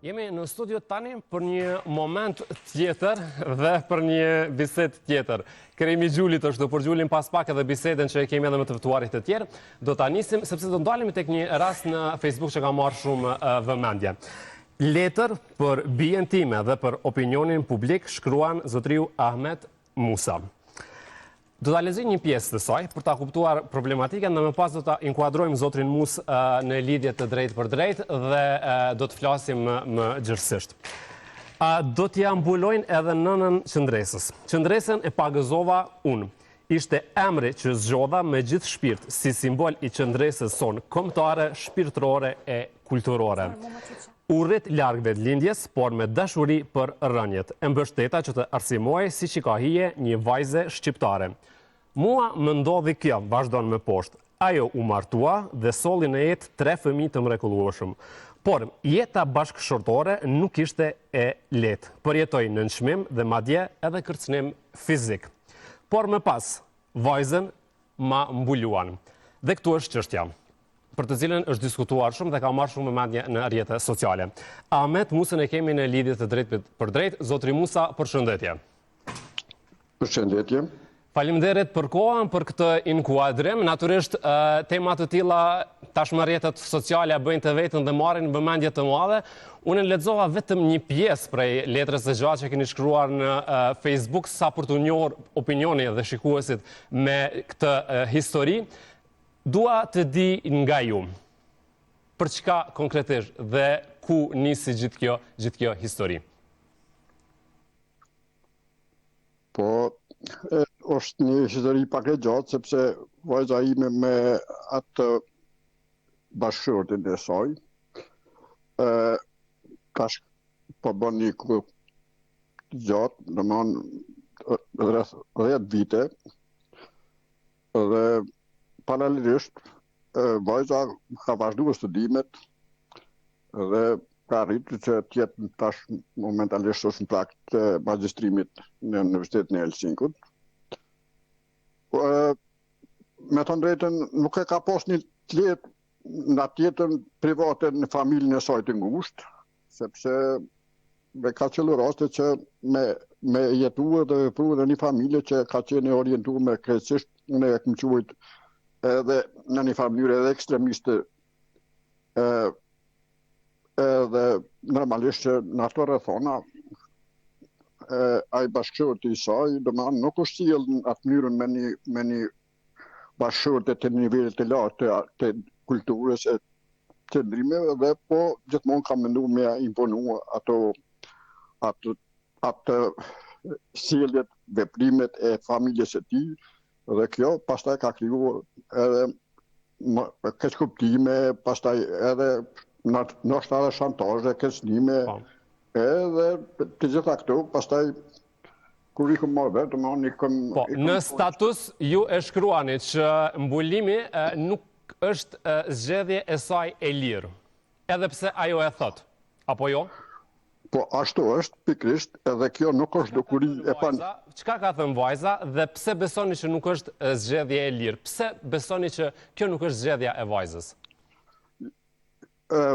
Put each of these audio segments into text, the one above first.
Jemi në studio tani për një moment tjetër dhe për një bisedë tjetër. Kemi Gjulit është, për Gjulin pas pak edhe bisedën që kemi edhe me të ftuarit të tjerë. Do ta nisim, sepse do ndalemi tek një rast në Facebook që ka marrë shumë vëmendje. Letër për bien time dhe për opinionin publik shkruan zotriu Ahmet Musa. Do ta lexoj një pjesë të saj për ta kuptuar problematikën dhe më pas do ta inkuadrojmë zotrin Mus në lidhje të drejtë për drejtë dhe do të flasim më gjërësisht. Do t'ja mbulojnë edhe nënën qëndresës. Qëndresën e pagëzova unë. Ishte emri që zgjodha me gjithë shpirt si simbol i qëndresës sonë kombëtare, shpirtërore e kulturore. U rrit larg vetëlindjes, por me dashuri për rënjet. E mbështeta që të arsimojë si që ka hije një vajze shqiptare. Mua më ndodhi kjo, vazhdon me poshtë. Ajo u martua dhe solli në jetë 3 fëmijë të mrekullueshëm. Por jeta bashkëshortore nuk ishte e lehtë. Përjetoi në nënçmim dhe madje edhe kërcënim fizik. Por më pas, vajzën ma mbuluan. Dhe këtu është çështja, për të cilën është diskutuar shumë dhe ka marrë shumë vëmendje në rrjetet sociale. Ahmet Musën e kemi në lidhje të drejtë për drejtë. Zotri Musa, përshëndetje. Përshëndetje. Faleminderit për kohën, për këtë inkuadrim. Natyrisht, tema të tilla tashmë rrjetet sociale bëjnë të vetën dhe marrin vëmendje të madhe. Unë lexova vetëm një pjesë prej letrës së gjatë që keni shkruar në Facebook sa për të njohur opinionin dhe shikuesit me këtë histori. Dua të di nga ju, për çka konkretisht dhe ku nisi gjithë kjo histori? Po, është një histori pak e gjatë, sepse vajza ime me atë bashkëshortin e saj, tash po bën një kohë gjatë, domethënë rreth 10 vite, dhe paralelisht vajza ka vazhduar studimet dhe ka arritur që të jetë tash momentalisht është në prag të magjistrimit në Universitetin e Helsinkut. Me të drejtën nuk e ka pas një jetë në jetën private në familjen e saj të ngushtë, sepse ka qenë raste që me jetuar dhe vepruar në një familje që ka qenë orientuar me krejtësisht, unë e kam quajtur edhe në një mënyrë edhe ekstremiste, edhe normalisht që në ato rrethona ai bashkëshorti i saj domethënë nuk është sjell në atë mënyrën me një bashkëshorte të nivelit të lartë të kulturës e qëndrimeve, dhe po gjithmonë kam menduar me imponua atë sjelljet, veprimet e familjes së tij. Dhe kjo pastaj ka krijuar edhe keq kuptime, pastaj edhe ndoshta edhe shantazhe, kërcënime, edhe të gjitha këto, pastaj kur i kam marrë vetë, në status ju e shkruani që mbulimi nuk është zgjedhje e saj e lirë, edhe pse ajo e thot, apo jo? Po ashtu është, pikrisht, edhe kjo nuk është dukuri e Çka ka thënë vajza dhe pse besoni që nuk është zgjedhje e lirë? Pse besoni që kjo nuk është zgjedhja e vajzës?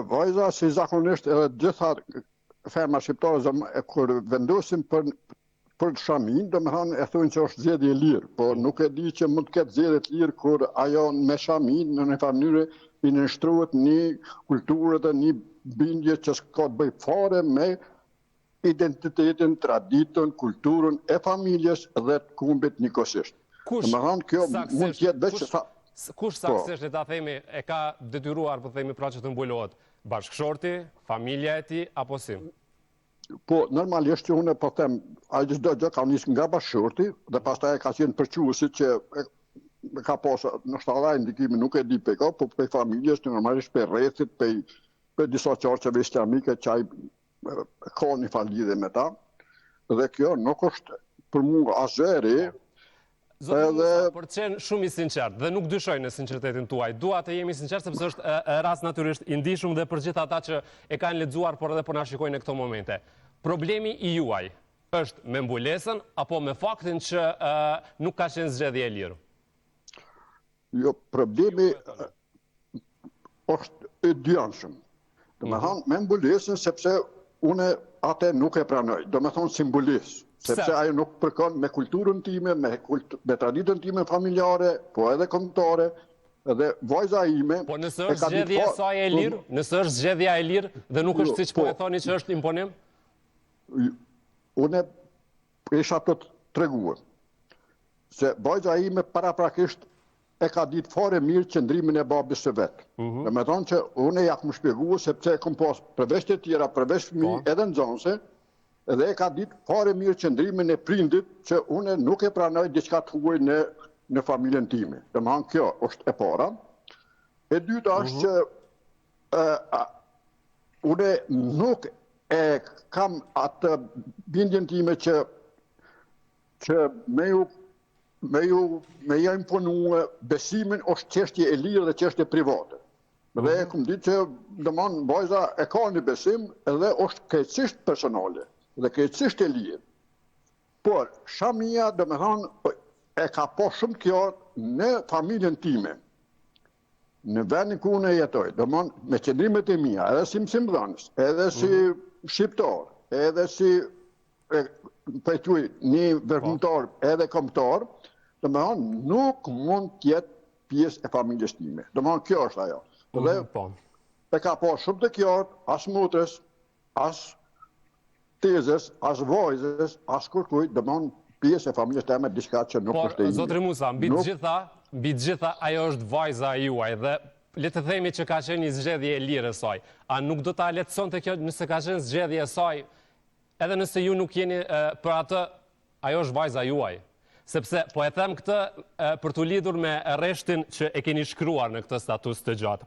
Vajza, si zakonisht edhe gjitha femra shqiptare kur vendosin për shamin, domethënë e thonë që është zgjedhje e lirë, po nuk e di që mund të ketë zgjedhje të lirë kur ajo me shamin në një mënyrë i nënshtrohet një kulturë dhe një bindje që s'ka të bëjë fare me identitetin, traditën, kulturën e familjes dhe të kombit njëkohësisht. Domethënë kjo mund të jetë vetë kush saktësisht ta themi e ka detyruar, po themi, pra që të mbulohet? Bashkëshorti, familja e tij apo si? Po normalisht që unë po them, ai çdo gjë ka nisur nga bashkëshorti dhe pastaj ka qenë përquesi që ka pasur ndoshta edhe ndikimi, nuk e di peka, po pe familjes normalisht pe rrethit, pe disa qarqeve islamike që ai ka një lidhje me ta. Dhe kjo nuk është për mua asgjë e re. Zoti Musa, për të qenë shumë i sinqert dhe nuk dyshoj në sinqeritetin tuaj. Dua të jemi sinqert sepse është rast natyrisht i ndihshëm dhe për gjithë ata që e kanë lexuar por edhe po na shikojnë në këto momente. Problemi i juaj është me mbulesën apo me faktin që nuk ka qenë zgjedhje e lirë? Jo, problemi është e dyanshëm. Domethënë me mbulesën sepse une atë nuk e pranoj, do me thonë simbolis, sepse ajo nuk përkon me kulturën time, me traditën time familjare, po edhe kombëtare, edhe vajza ime... Po nëse është zgjedhja e saj e lirë, nëse është zgjedhja e lirë dhe nuk është siç po e thoni që është imponim? Une isha të treguar se vajza ime paraprakisht e ka ditë fare mirë qëndrimin e babës së vetë. Dhe me thonë që une ja këmë shpjegu sepse e këmë pas përveç të tjera, përveç fëmijë edhe nxënëse, edhe e ka ditë fare mirë qëndrimin e prindit që une nuk e pranoj diçka të huaj në familjen time. Dhe me thonë kjo është e para. E dyta është që une nuk e kam atë bindjen time që me ja imponue besimin është çështje e lirë dhe çështje private. Dhe e këmë ditë që domon vajza e ka një besim edhe është krejtësisht personale dhe krejtësisht e lirë. Por shamia do me thonë e ka po shumë kjo në familjen time, në vendin ku unë jetoj, domon me qëndrimet e mia, edhe si mësimdhënës, edhe si shqiptar, edhe si një veprimtar edhe kombëtar, do me thonë nuk mund t'jetë pjesë e familjes time. Do me thonë kjo është ajo. Dhe e ka po shumë të kjo, as motrës, as tezës, as vajzës, as kërkuj, do me thonë pjesë e familjes time diçka që nuk është e ime. Zotri Musa, mbi të gjitha ajo është vajza juaj dhe le të themi që ka qenë një zgjedhje e lirë e saj. A nuk do ta lehtësonte kjo nëse ka qenë zgjedhje e saj, edhe nëse ju nuk jeni për atë, ajo është vajza juaj? Sepse po e them këtë për t'u lidhur me rreshtin që e keni shkruar në këtë status të gjatë.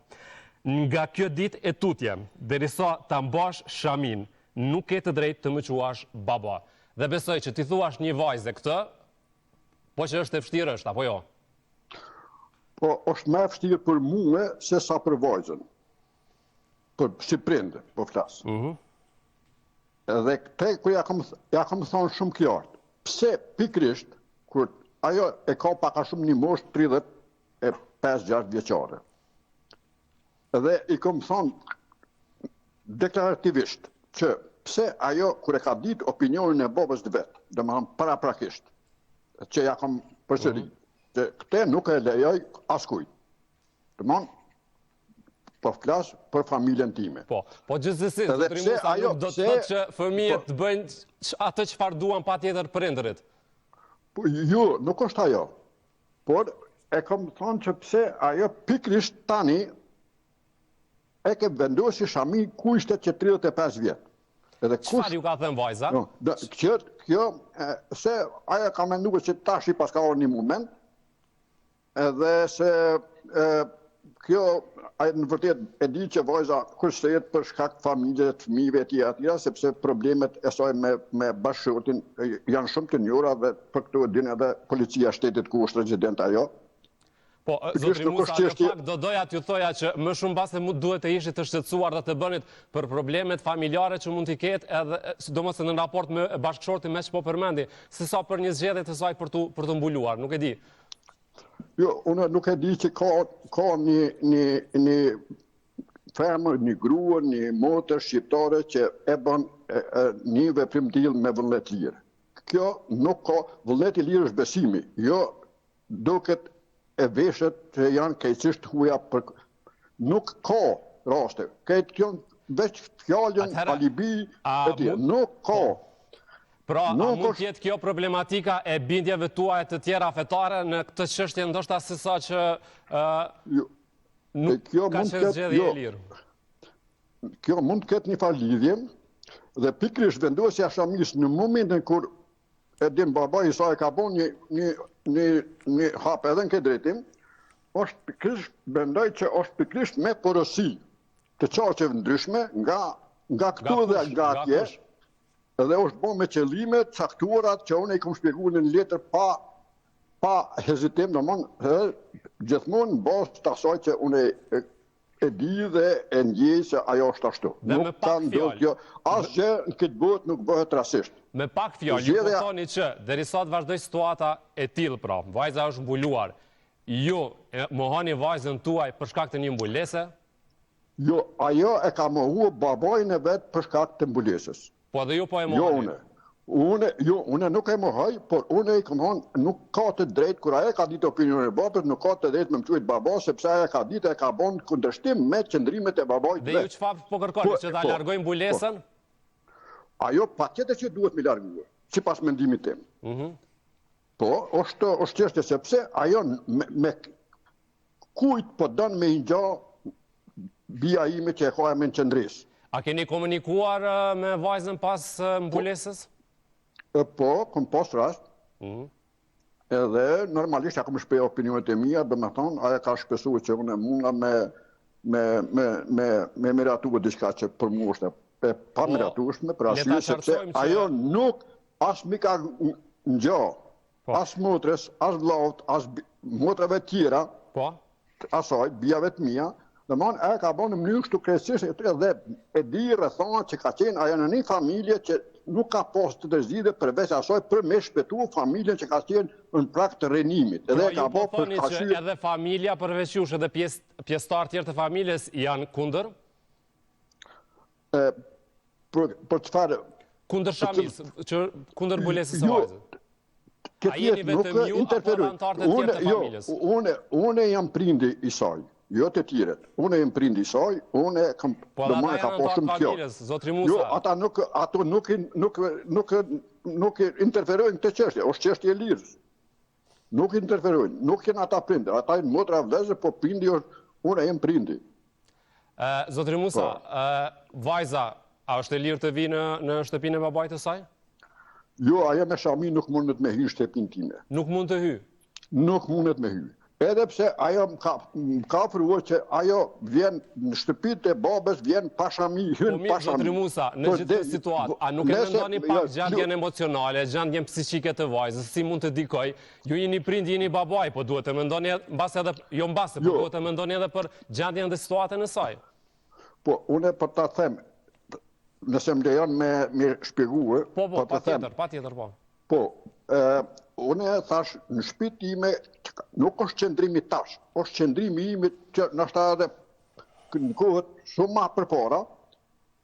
Nga kjo ditë e tutje, derisa ta mbash shamin, nuk ke të drejtë të më quash baba. Dhe besoj që ti thuash një vajze këtë, po që është e vështirë është, apo jo? Po është më e vështirë për mua se sa për vajzën. Për si prindë, po flas. Edhe këtë kur ja kam thonë shumë qartë. Pse pikrisht kur ajo e ka pak a shumë një moshë 35-6 vjeçare. Edhe i kam thonë deklarativisht që pse ajo kur e ka ditë opinionin e babës të vet, domethënë paraprakisht, që ja kam përsërit, që këtë nuk e lejoj askujt. Domethënë po flas për familjen time. Po gjithsesi, zotri Musa nuk do të thotë që fëmijët të bëjnë atë çfarë duan patjetër prindërit. Jo, nuk është ajo. Por e kam thonë që pse ajo pikrisht tani e ke vendosi shami ku ishte që 35 vjet. Çfarë ju ka thënë vajza? Kjo, se ajo ka menduar që tash i paska orë një moment, edhe se kjo, në vërtet e di që vajza kërsejet për shkak familje të fëmijëve të tjera, sepse problemet e saj me bashkëshortin janë shumë të njohura dhe për këto e din edhe policia shtetit ku është rezident ajo. Po, zotri Musa, në fakt do doja t'ju thoja që më shumë base duhet të ishit të shqetësuar dhe të bënit për problemet familjare që mund t'i ketë edhe, sidomos në raport me bashkëshortin me që po përmendi, se sa për një zgjedhje të saj për të mbuluar, nuk e di. Jo, unë nuk e di që ka një femër, një grua, një motër shqiptare që e bën një veprim t'illë me vullnet lirë. Kjo nuk ka, vullnet i lirë është besimi, jo duket e veshët që janë krejtësisht huja për... Nuk ka raste, këtë kjo veç fjallën, alibi, e tjerë, nuk ka. Pra, a mund t'jetë kjo problematika e bindjeve tuaj të tjera fetare në këtë çështje ndoshta se sa që nuk ka qenë zgjedhje e lirë? Kjo mund të ketë një falidhje dhe pikrisht vendosja shamis në momentin kur e dim baba i saj ka bon një hap edhe në këtë drejtim, është pikrisht, bendoj që është pikrisht me porosi të qarqeve ndryshme nga këtu dhe nga atje, edhe është bo me qëllime caktuarat që unë i kom shpjegu në letër pa hezitim, gjithmonë në bazë të asaj që unë e di dhe e ndjej se ajo është ashtu. Nuk ka ndodhur asgjë në këtë botë nuk bëhet rasisht. Me pak fjalë, ju po thoni që derisa të vazhdoj situata e tillë, pra, vajza është mbuluar, ju mohoni vajzën tuaj për shkak të një mbulese? Jo, ajo e ka mohu babajnë e vetë për shkak të mbulesës. Po edhe ju po e Jo mohoni. une nuk e mohoj, por une i kam thonë nuk ka të drejtë, kur ajo ka ditë opinionin e babës, nuk ka të drejtë me më quajtë baba, sepse ajo ka ditë e ka bon kundërshtim me qëndrimet e babajt Dhe ju çfarë po kërkoni, që ta largojnë mbulesën? Ajo patjetër që duhet me larguar, sipas mendimit tim. Po, është çështje sepse ajo me kujt po don me i ngja bia ime që e ka me në qëndris. A keni komunikuar me vajzën pas mbulesës? Po, kom pas rast, edhe normalisht ja kom shpej opinionet e mia, do me thonë, aja ka shpesu që unë muna me miratu diçka që për mu është e pa miratueshme, për arsye sepse ajo nuk as mi ka ngja, as motrës, as vllaut, as motrave tjera, asaj, bijave të mia, dhe man e ka bën në mënyrë kështu krejtësisht edhe e di rrethana që ka qenë ajo në një familje që nuk ka pas të zgjidhje përveç asaj për me shpëtu familjen që ka qenë në prag të rënimit. Edhe ka bë për arsye që edhe familja përveç jush edhe pjesëtar tjerë të familjes janë kundër? Për çfarë? Kundër shamis, kundër mbulesës së vajzës. A jeni vetëm ju apo anëtarët e tjerë të familjes? Unë jam prindi i saj. Jo të tjiret. Unë jem prindi i saj, unë kam domosdoshmë ka po shumë kjo. Jo, ata nuk interferojnë këtë çështje, është çështje e lirës. Nuk interferojnë, nuk janë ata prindër, ata janë motra vëllezër, po prindi është, unë jem prindi. Zotri Musa, vajza, a është e lirë të vi në shtëpinë e babait të saj? Jo, ajo me Shami nuk mundet me hy shtëpinë time. Nuk mund të hy? Nuk mundet me hy. Edhe pse ajo ka ofruar që ajo vjen në shtëpitë e babës, vjen pa Shami, hyn pa Shami. Zotri Musa, në gjithë këtë situatë, a nuk e mendoni pak gjendjen emocionale, gjendjen psiqike të vajzës, si mund të dikoj? Ju jeni prind, jeni babaj, po duhet të mendoni mbas edhe po duhet të mendoni edhe për gjendjen dhe situatën e saj. Po, unë për ta them, nëse më lejon me shpjeguar, po, patjetër, po. Po, unë e thash në shtëpinë time nuk është qëndrimi tash, është qëndrimi imi që nështë edhe në kohët shumë ma përpara,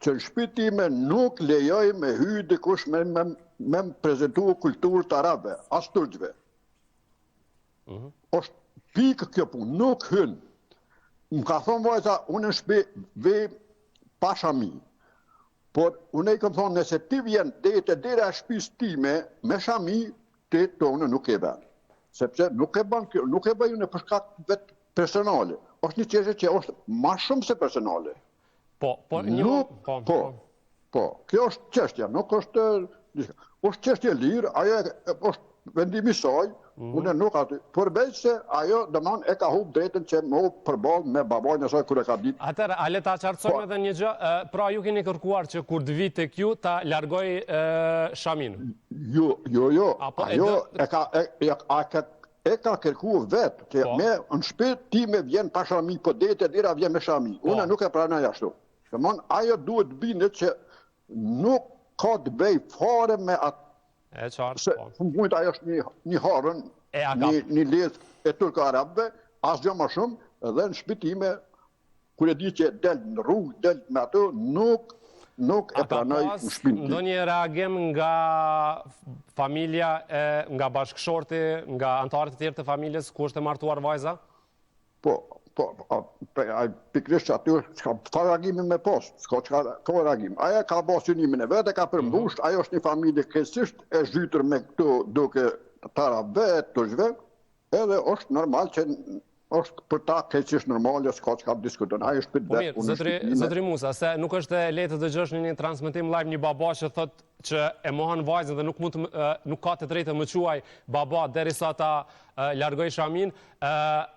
që në shtëpinë time nuk lejoj me hy dikush me më prezentu kulturë të arabe, as turqve. Është pikë kjo punë, nuk hyn. Më ka thonë vajza, unë në shtëpi vej pa Shami. Por unë i kam thonë, nëse ti vjen deri a shtëpisë time me Shami, ti tonë nuk e bën. Sepse nuk e bëj unë për shkak vetë personale. Është një çështje që është më shumë se personale. Po, kjo është çështja, nuk është diçka. Është çështje lirë, ajo është vendimi i saj, unë nuk aty. Përveçse ajo domthon e ka humb drejtën që më përballë me babain e saj kur e ka ditë. Atëherë, a le ta qartësojmë edhe një gjë, pra ju keni kërkuar që kur të vi tek ju ta largoj Shamin. Jo. Ajo e ka kërkuar vetë që me në shtëpi time vjen pa Shami, po deri vjen me Shami. Unë nuk e pranoj ashtu. Domthon ajo duhet bindet që nuk ka të bëj fare me atë. E qartë, se mund ajo është një harën, një lezë e turko-arabëve, asgjë më shumë, edhe në shtëpinë time, kur e di që del në rrugë, del me ato, nuk e pranoj në shtëpinë time. Ndonjë reagim nga familja, nga bashkëshorti, nga anëtarët e tjerë të familjes, ku është e martuar vajza? Po, pikrisht që aty ka reagimi me post, s'ka reagim. Aja ka bo synimin e vetë, ka përmbusht, ajo është një familje kësisht e zhytur me këto duke të arabëve, të turqve, edhe është normal që është për ta keqisht normale, s'ka që ka diskuton. Ajo është për vetë. Zotri Musa, se nuk është e lehtë të dëgjosh në një transmetim live një baba që thot që e mohon vajzën dhe nuk ka të drejtë të më quaj baba derisa ta largoj Shamin,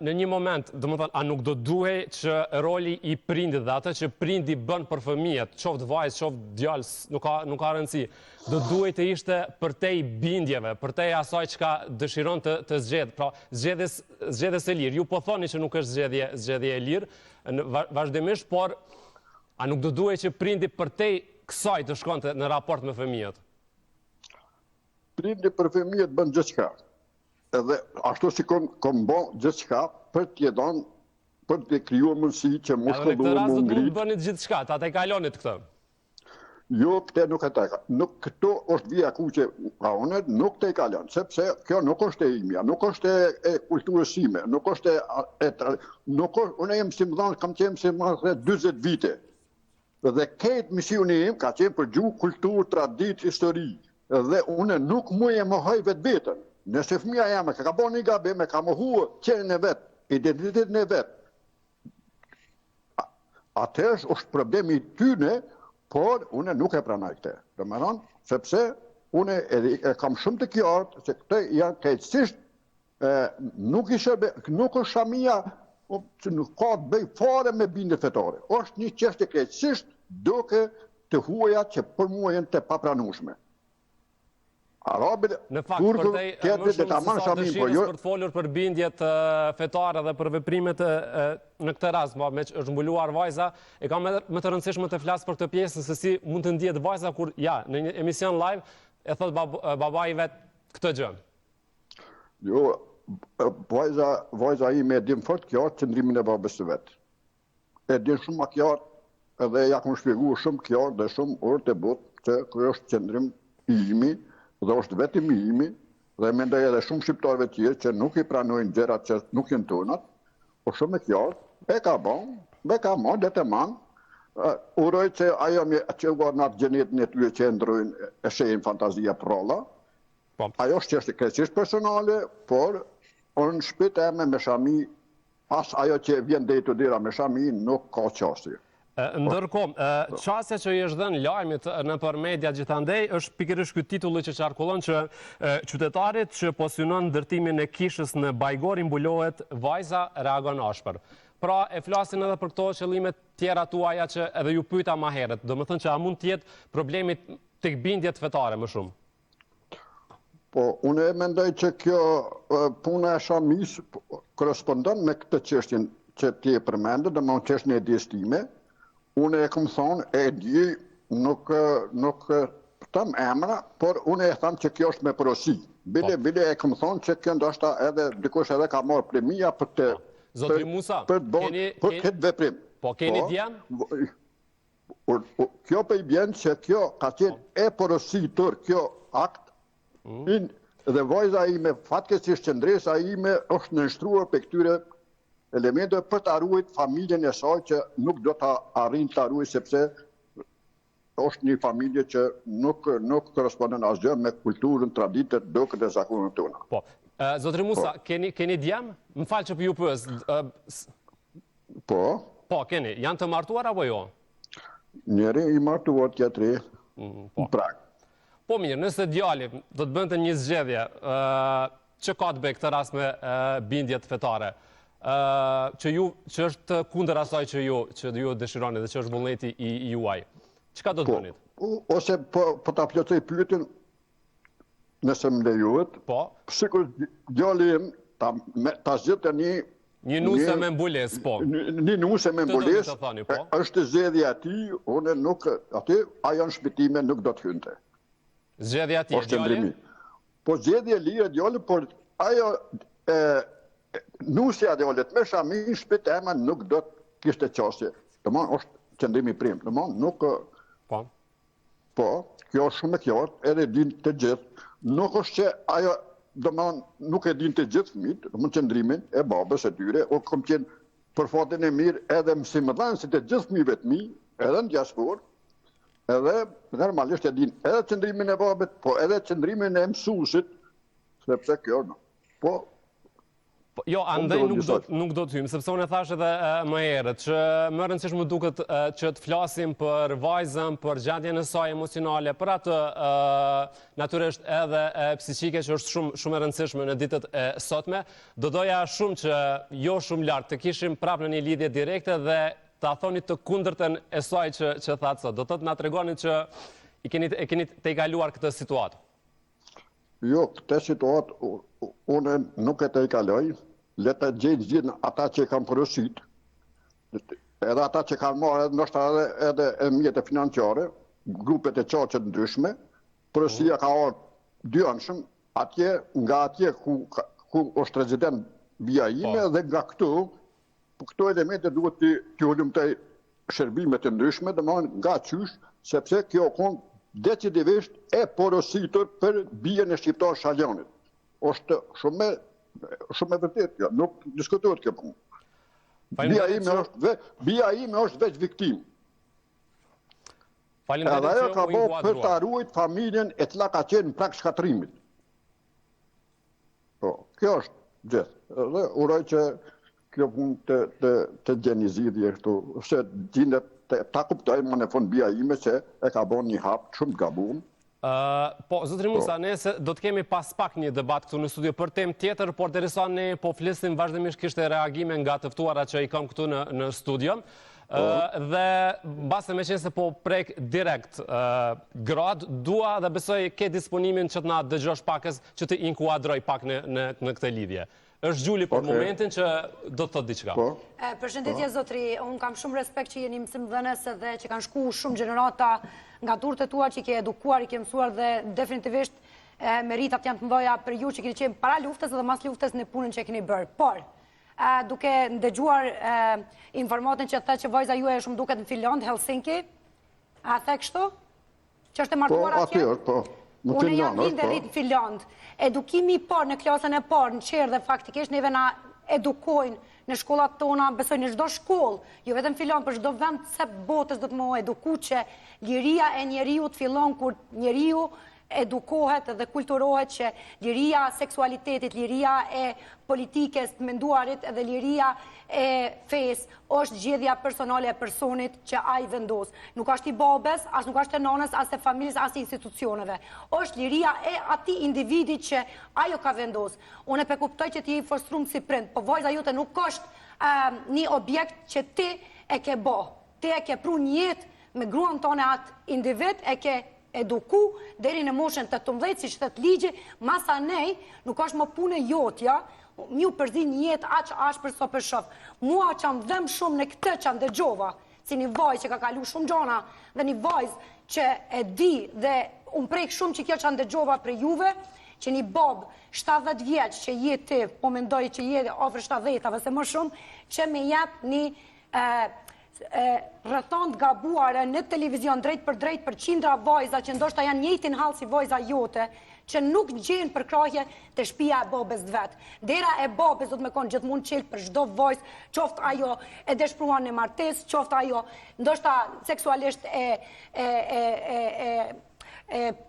në një moment, domethënë, a nuk do duhej që roli i prindit dhe atë që prindi bën për fëmijët, qoftë vajzë, qoftë djalë, nuk ka rëndësi, do duhej të ishte përtej bindjeve, përtej asaj çka dëshiron të zgjedh, pra zgjedhjes së lirë. Ju po thoni që nuk është zgjedhje e lirë, vazhdimisht, por a nuk do duhej që prindi përtej kësaj të shkonte në raport me fëmijët? Prindi për fëmijët bën gjithçka. Edhe ashtu si kom bë gjithçka për t'ie dhënë për të krijuar mundësi që mu Edhe në këtë shkolluar rast mu do të mund ngrit. të bëni gjithë shka, ta te kalonit këtë. Jo, këtë nuk e teka. Nuk këto është vija ku që ka unë, nuk te i kalon, sepse kjo nuk është e imja, nuk është e kulturës sime, nuk është nuk është, unë jem si më dhanë, kam qenë si më dhanë 20 vite. Dhe këtë misioni im ka qenë për gjuhë, kulturë, tradit, histori. Dhe unë nuk mu e mohoj vetë vetën. Nëse fëmija jame ka bo një gabim, ka mohu qenën e vetë, identitetin e vetë. Atëherë është problemi tyne, por unë nuk e pranaj këtë. Do më thonë, sepse unë e kam shumë të qartë se këtë janë krejtësisht nuk është shamia që nuk ka të bëj fare me bindje fetare. Është një çështje krejtësisht duke të huaja që për mua janë të papranueshme. Arabët, Në fakt, për te më shumë se sa dëshirës për të folur për bindjet fetare dhe për veprimet në këtë rast, me që është mbuluar vajza, e kam më të rëndësishme të flasë për këtë pjesën se si mund të ndjetë vajza kur, ja, në një emision live, e thot baba i vetë këtë gjë. Jo, vajza ime e din fort qartë qëndrimin e babës së vetë. E din shumë ma qartë edhe ja kom shpjegu shumë qartë dhe shumë orë të botë që kërë është qëndrim i imi dhe është vetëm i imi dhe mendoj edhe shumë shqiptarëve tjerë që nuk i pranojnë gjërat që nuk jenë tonat, po shumë e qartë, e ka bon, be ka mon, dhe të man, uroj që ajo që u në atë gjenetin e tyre që ndrojnë e shejnë fantazia prolla, ajo është qështë krejtësisht personale, por unë shpit e me shami, pas ajo që vjen dhe i të dira me shami, nuk ka qasje. Ndërkohë, qasja që i është dhënë lajmit në për media gjithandej është pikërisht ky titulli që qarkullon që qytetarit që po synon ndërtimin e kishës në Bajgor i mbulohet, vajza reagon ashpër. Pra e flasin edhe për këto qëllimet tjera tuaja që edhe ju pyeta më herët. Do më thënë që a mund tjetë problemit tek bindjet fetare më shumë? Po, unë e mendoj që kjo puna e shamis korespondon me këtë çështjen që ti e përmendë, dhe më çështjen e djestime. Unë e këmë thonë, e di, nuk tëm emra, por unë e thamë që kjo është me porosi. Bile e këmë thonë që kjo ndoshta edhe, dikush edhe ka marrë premia për të... Zotri Musa, për këtë veprim. Po, keni djem? Kjo për i bjenë që kjo ka qenë e porosi tërë kjo akt, dhe vajza ime, fatkesisht qëndresa ime, është nështruar për këtyre elemente për të arruajt familjen e saj që nuk do të arrin të arruajt sepse është një familje që nuk korespondon asgjë me kulturën, traditet, dukët e zakonët tona. Po. Zotri Musa, keni djem? Më falë që për ju pës. Po. Po, keni. Janë të martuar apo jo? Njeri i martuar, tjetëri në Prag. Po mirë, nëse djali do të bënte një zgjedhje, që ka të bëjë këtë rast me bindjet fetare, që është kundër asaj që ju dëshironi dhe që është vullneti i juaj. Çka do të bënit? Ose po ta plotësoj pyetjen, nëse më lejohet. Po. Sikur djali im ta zgjedhte një nuse me mbulesë, po. Një nuse me mbulesë. Është zgjedhja e tij, unë nuk aty ajo në shpëtime nuk do të hynte. Zgjedhja e tij, djali? Po zgjedhja e lirë djali, por ajo nusja djalit me shamin shpit ema nuk do të kishte qasje. Domthon është qëndrimi prim. Domthon nuk po, kjo është shumë e qartë, edhe din të gjithë. Nuk është që ajo domthon nuk e din të gjithë fëmijët, domthon qëndrimin e babës së tyre, o kam qenë për fatin e mirë edhe mësimdhënë si të gjithë fëmijëve të mi, edhe në diasporë, edhe normalisht e din edhe qëndrimin e babët, po edhe qëndrimin e mësuesit, sepse kjo po jo, andaj nuk do të hymë, sepse unë e thash edhe më herët, që më rëndësish më duket që të flasim për vajzën, për gjendjen e saj emocionale, për atë natyrisht edhe psiqike që është shumë e rëndësishme në ditët e sotme. Do doja shumë që jo shumë lartë të kishim prapë në një lidhje direkte dhe ta thoni të kundërtën e saj që thatë sot. Do të na tregoni që e keni të kaluar këtë situatë. Jo, këtë situatë unë nuk e të i kaloj, le të gjithë ata që kanë porosit, edhe ata që kanë marrë ndoshta edhe mjete financiare, grupet e qaqet ndryshme, porosia ka ardhur dy anshëm, nga atje ku është rezident vija ime dhe nga këtu, këto elemente duhet të hulumtoj shërbime të ndryshme, domethënë nga qysh, sepse kjo kon decisivisht e porositur për bien e shqiptar Shaljanit. Është shumë e vërtetë kjo, nuk diskutohet kjo punë. Bia ime është veç viktim. Edhe ajo ka bërë për të ruajtur familjen e cila ka qenë në prag shkatrimit. Po, kjo është gjithë. Dhe uroj që kjo punë të gjenizidhje këtu, se dindet ta kuptojmë në fund bia ime që e ka bërë një hap shumë gabum. Po, zotri Musa, ne do të kemi pas pak një debat këtu në studio për temë tjetër, por derisa ne po flisnim vazhdimisht kishte reagime nga të ftuara që i kam këtu në studio. Dhe base me qenë se po prek direkt grad, dua dhe besoj ke disponimin që të na dëgjosh pakës që të inkuadroj pak në këtë lidhje. Është Gjuli për momentin që do të thotë diçka. Përshëndetje zotri, unë kam shumë respekt që jeni mësimdhënëse dhe që kanë shku shumë gjenerata nga turët e tua që i ke edukuar, i ke mësuar dhe definitivisht meritat janë të mdoja për ju që keni qenë para luftës dhe mas luftës në punën që keni bërë. Por, duke ndëgjuar informatin që the që vajza ju e shumë duket në Finland, Helsinki, a the kështu? Që është e martuar atje? Unë jam lindë rritë në Finland. Edukimi por në klasën e por, në qerë dhe faktikisht neve na edukojnë në shkollat tona, besoj në çdo shkollë, jo vetëm Finland, për çdo vend se botës do të më eduku që liria e njeriu të fillon kur njeriu edukohet dhe kulturohet që liria seksualitetit, liria e politikës të menduarit dhe liria e fesë është zgjedhja personale e personit që ai vendos. Nuk është i babes, as nuk është e nonës, as e familjes, as e institucioneve. Është liria e atij individi që ajo ka vendos. Unë e kuptoj që ti je i frustruar si prind, po vajza jote nuk është një objekt që ti e ke bë. Ti e ke pru një jetë me gruan tonë atë individ, e ke eduku deri në moshën 18 si shtet ligji, masa nej nuk është më punë jotja, ju përzi një jetë aq ashpër sa për shof. Mua që më dhem shumë në këtë që më dëgjova, si një vajzë që ka kalu shumë gjona dhe një vajzë që e di dhe unë prek shumë që kjo që më dëgjova për juve, që një bob 70 vjeç që jetë ti, po mendoj që jetë ofër 70-ave se më shumë, që me jetë një rrethon të gabuare në televizion drejt për qindra vajza që ndoshta janë njëjtin hall si vajza jote, që nuk gjenë përkrahje të shtëpia e babës vet. Dera e babës do të më konë gjithmonë çelë për çdo vajzë, qoftë ajo e dëshpëruan në martesë, qoftë ajo ndoshta seksualisht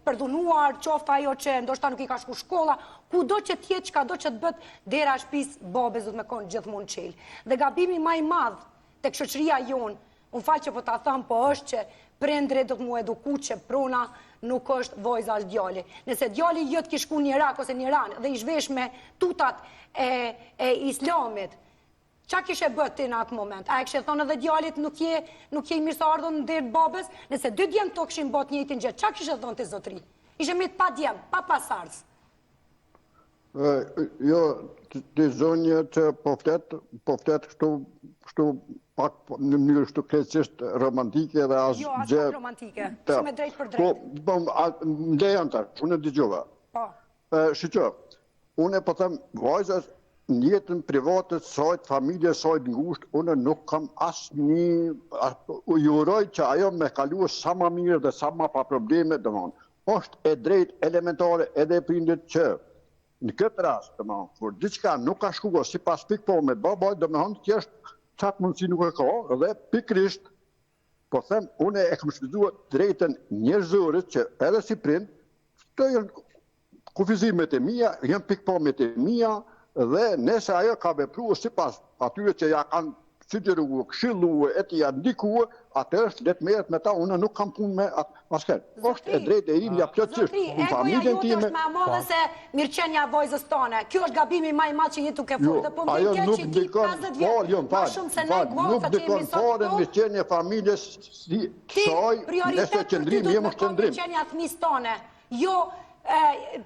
përdunuar, qoftë ajo që ndoshta nuk i ka shku shkolla, kudo që tjetë, çkado që të bët, dera e shtëpisë babës do të më konë gjithmonë çelë. Dhe gabimi më i madh tek shoqëria jonë, unë falë që po ta them, po është që prindri do të mu eduku që prona nuk është vajza është djali. Nëse djali jëtë ki shku në Irak ose në Iran dhe i zhvesh me tutat e islamit, qa kishe bët ti në atë moment? A e kishe thonë edhe djalit nuk je i mirëseardhur në derë babës? Nëse dy djemë to kishin bot njëjtin gjë, qa kishe thonë ti zotri? Ishe me të pa djemë, pa pasardhës. Jo, të zonje që po flet kështu pak në mënyrë kështu keqisht romantike dhe as gjë. Jo, as pak romantike, shumë e drejt për drejt. Po, ndejan tash, unë e dëgjova. Po. Shqo, unë e po them vajzës në jetën private sajt, familje sajt ngusht, unë nuk kam asnjë uroj që ajo me kalu sa më mirë dhe sa më pa probleme, domethënë. Është e drejt elementare edhe e prindit që në këtë rast, kur diçka nuk ka shkuar sipas pikpamit babait, domethënë që është qatë mundësi nuk e ka, dhe pikrisht, po them, unë e kam shfrytzuar drejtën njerëzore që edhe si prind, të janë kufizimet e mia, janë pikpamjet e mia, dhe nëse ajo ka vepruar sipas atyre që ja kanë sugjeruar, këshilluar, e të janë ndikuar, atëherë është le të merret me ta, unë nuk kam punë me askën. Është e drejtë e imja plotësisht në familjen time. Është më e madhe se mirëqenia e vajzës tonë. Ky është gabimi më i madh që jetu ke fort, po më ajo nuk dikon nuk dikon fare mirëqenia e familjes si soi, nëse qëndrim jemi në qëndrim. Mirëqenia e fëmijës tonë. Jo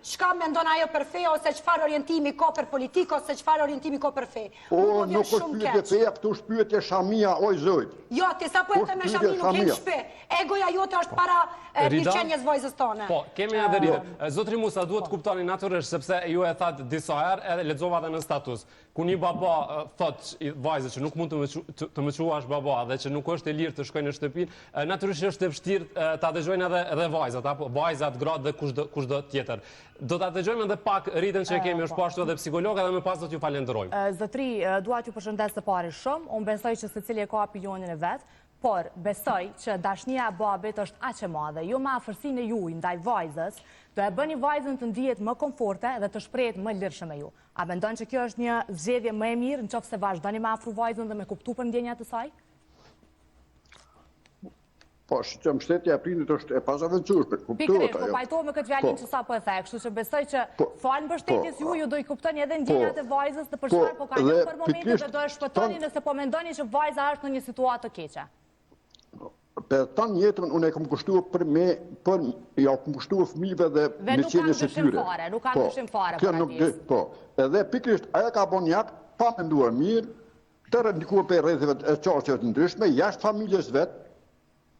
çka mendon ajo për fe, ose çfarë orientimi ka për politikë, ose çfarë orientimi ka për fe. O, nuk është pyetje feja, këtu është pyetje shamia, oj zojt. Jo, ti sa po e the me shamin, nuk kem shpe. Egoja jote është para mirëqenjes vajzës tone. Po, kemi edhe rritë. Zotri Musa, duhet të kuptoni natyrisht, sepse ju e thatë disa herë, edhe lexova edhe në status, ku një baba thot vajzës që nuk mund të më quash baba dhe që nuk është e lirë të shkojnë në shtëpi, natyrisht është e vështirë ta dëgjojnë edhe vajzat, apo vajzat, gratë dhe kushdo tjetër. Do ta dëgjojmë edhe pak rritën që kemi, është po ashtu edhe psikologë, dhe më pas do t'ju falenderojmë. Zotri, dua t'ju përshëndes së pari shumë, unë besoj që secili e ka opinionin e vet, por besoj që dashnia e babit është aq e madhe, jo me afërsinë e juaj ndaj vajzës, do e bëni vajzën të ndihet më komforte dhe të shprehet më lirshëm me ju. A mendon që kjo është një zgjedhje më e mirë nëse vazhdoni me afru vajzën dhe me kuptu për ndjenjat e saj? Po, që mbështetja e prindit është e pazaventueshme, kuptohet ajo. Pikërisht, po pajtohem me këtë fjalën që sapo e the, kështu që besoj që fal mbështetjes ju do i kuptoni edhe ndjenjat e vajzës dhe për çfarë po ka qenë për momentin dhe do e shpëtoni nëse po mendoni që vajza është në një situatë të keqe. Per tanë jetën unë e kam kushtuar për me, ja kam kushtuar fëmijëve dhe mirëqenies së tyre. Nuk ka ndryshim fare për atë. Po, edhe pikërisht ajo ka bën jak pa menduar mirë, të rëndikuar për rrethave të çështjeve të ndryshme jashtë familjes vet.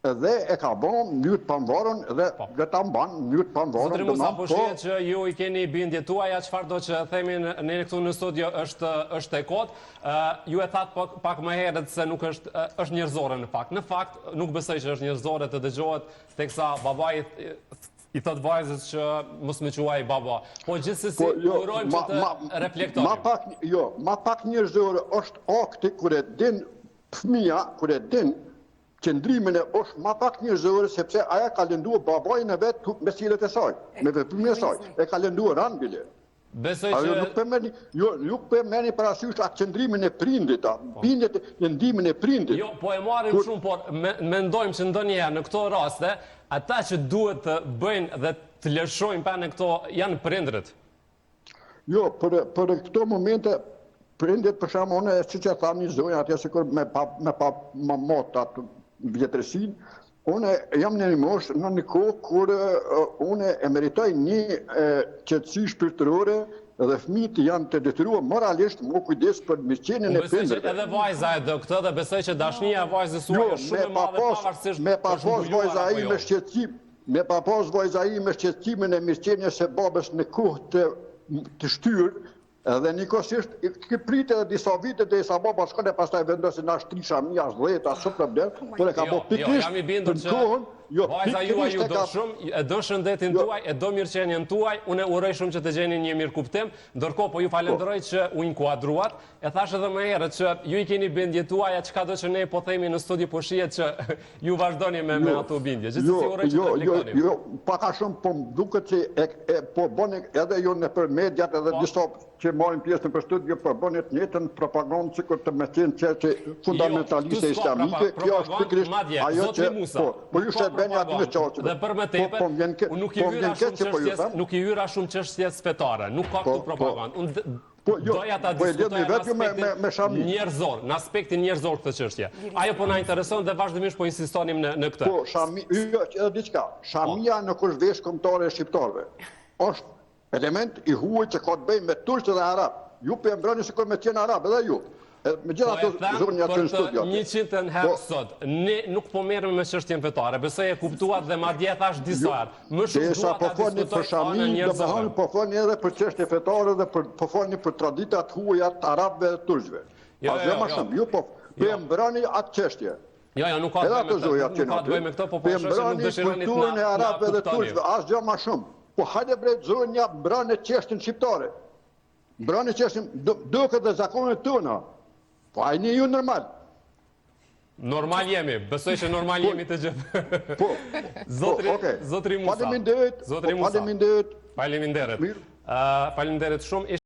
Edhe e ka bon mënyrë të pavarur dhe ta mban mënyrë të pavarur. Zotri Musa, po shihet që ju i keni bindje tuaja, çfarë do që themi ne këtu në studio është e kot. Ju e thatë pak më herët se nuk është njerëzore në fakt. Në fakt nuk besoj që është njerëzore të dëgjohet teksa babai i thot vajzës që mos më quaj baba. Po gjithsesi urojmë që të reflektojmë. Ma pak njerëzore është akti kur e din fëmia, kur e din qëndrimin e është ma pak njerëzore sepse aja ka lënduar babajin e vetë me cilët e saj, me veprimin e saj, e ka lënduar randbile. Besoj që... Nuk përmeni parasysh atë qëndrimin e prindit, bindjet e ndimin e prindit. Jo, po e marim shumë, por mendojmë që ndonjëherë në këto raste, ata që duhet të bëjnë dhe të lëshojnë pa në këto janë prindrit. Jo, për këto momente, prindit për shkak unë siç e thamë një zonjë atje sikur me pa mamot atë vjetërsin, unë jam në një moshë në një kohë kur unë e meritoj një qetësi shpirtërore dhe fëmijët janë të detyruar moralisht më kujdes për mirëqenien e prindërve. Besoj që edhe vajza e do këtë dhe besoj që dashnia e vajzës suaj është shumë e madhe pavarësisht me pa pas vajza ai me shqetësim, me pa pas vajza ai me shqetësimin e mirëqenies së babës në kohë të shtyrë. Edhe njëkohësisht, ki pritë edhe disa vite dhe sa baba shkon e pastaj vendosin na shtrisha mija, 10, asë problem, por e ka bo pikrisht, jam i bindur që vajza juaj ju do shumë, e do shëndetin tuaj, e do mirëqenien tuaj, unë uroj shumë që të gjeni një mirë kuptim, ndërkohë po ju falenderoj që u inkuadruat, e thash edhe më herët që ju i keni bindje tuaja, çka do që ne po themi në studio po shihet që ju vazhdoni me ato bindje. Gjithsesi uroj që të reflektoni. Jo, pak a shumë po duket që po bëni edhe ju nëpër mediat edhe disa që marrin pjesë në studio po bëni të njëjtën propagandë sikur të mësin çështje fundamentaliste islamike, kjo është pikërisht ajo që po ju sheh bëni aty në çorçë. Dhe për më tepër, nuk i hyra shumë çështje fetare, nuk ka këtu propagandë. Doja ta diskutojmë në aspektin njerëzor, në aspektin njerëzor këtë çështje. Ajo po na intereson dhe vazhdimisht po insistonim në këtë. Po, edhe diçka, shamia nuk është vesh kombëtare e shqiptarëve. Është element i huaj që ka të bëjë me turqë dhe arab. Ju për e mbroni sikur me qenë arab, edhe ju. Me gjitha të zonja që në studio. Për të 100 herë sot, ne nuk po merrem me çështjen fetare, besoj e kuptuat dhe madje thash disa herë. Më shumë dua ta diskutoj anën njerëzore. Po foni edhe për çështje fetare dhe po foni për traditat huaja të arabëve dhe turqëve. Asgjë më shumë, ju po e mbroni atë çështje. Jo, nuk ka të bëjë me këtë, po po shoqë nuk dëshironi të kulturën e arabëve dhe turqëve, asgjë më shumë. Po hajde bre zonja mbrani çështjen shqiptare. Mbrani çështjen duket dhe zakonet tona. Po ajni ju normal. Normal jemi, besoj që normal jemi të gjithë. Po. Zotri Musa. Faleminderit. Zotri Musa. Faleminderit shumë.